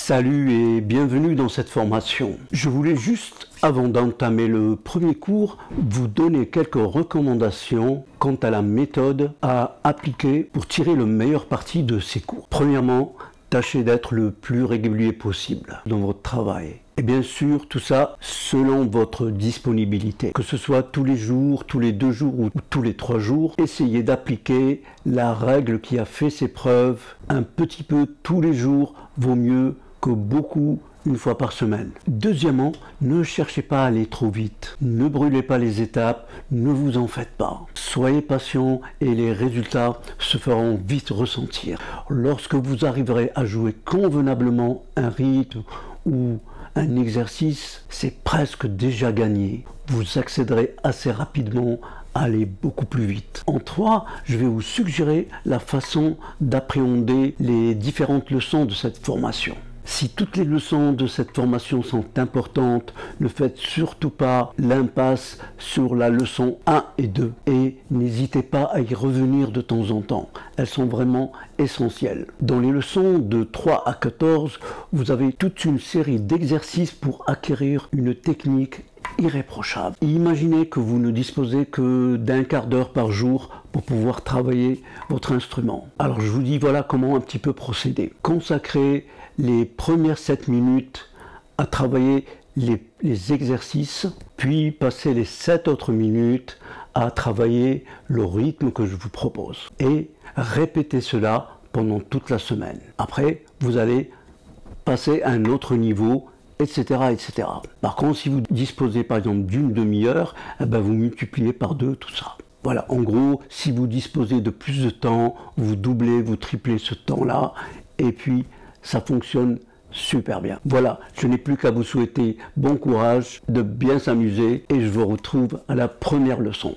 Salut et bienvenue dans cette formation. Je voulais juste, avant d'entamer le premier cours, vous donner quelques recommandations quant à la méthode à appliquer pour tirer le meilleur parti de ces cours. Premièrement, tâchez d'être le plus régulier possible dans votre travail. Et bien sûr, tout ça selon votre disponibilité. Que ce soit tous les jours, tous les 2 jours ou tous les 3 jours, essayez d'appliquer la règle qui a fait ses preuves. Un petit peu tous les jours vaut mieux que beaucoup une fois par semaine. Deuxièmement, ne cherchez pas à aller trop vite. Ne brûlez pas les étapes, ne vous en faites pas. Soyez patient et les résultats se feront vite ressentir. Lorsque vous arriverez à jouer convenablement un rythme ou un exercice, c'est presque déjà gagné. Vous accéderez assez rapidement à aller beaucoup plus vite. En 3, je vais vous suggérer la façon d'appréhender les différentes leçons de cette formation. Si toutes les leçons de cette formation sont importantes, ne faites surtout pas l'impasse sur la leçon 1 et 2 et n'hésitez pas à y revenir de temps en temps. Elles sont vraiment essentielles. Dans les leçons de 3 à 14, vous avez toute une série d'exercices pour acquérir une technique irréprochable. Imaginez que vous ne disposez que d'un quart d'heure par jour pour pouvoir travailler votre instrument. Alors je vous dis voilà comment un petit peu procéder. Consacrez les premières 7 minutes à travailler les exercices, puis passez les 7 autres minutes à travailler le rythme que je vous propose. Et répétez cela pendant toute la semaine. Après, vous allez passer à un autre niveau, etc., etc. Par contre, si vous disposez par exemple d'une demi-heure, vous multipliez par 2 tout ça. Voilà, en gros, si vous disposez de plus de temps, vous doublez, vous triplez ce temps-là, et puis ça fonctionne super bien. Voilà, je n'ai plus qu'à vous souhaiter bon courage, de bien s'amuser, et je vous retrouve à la première leçon.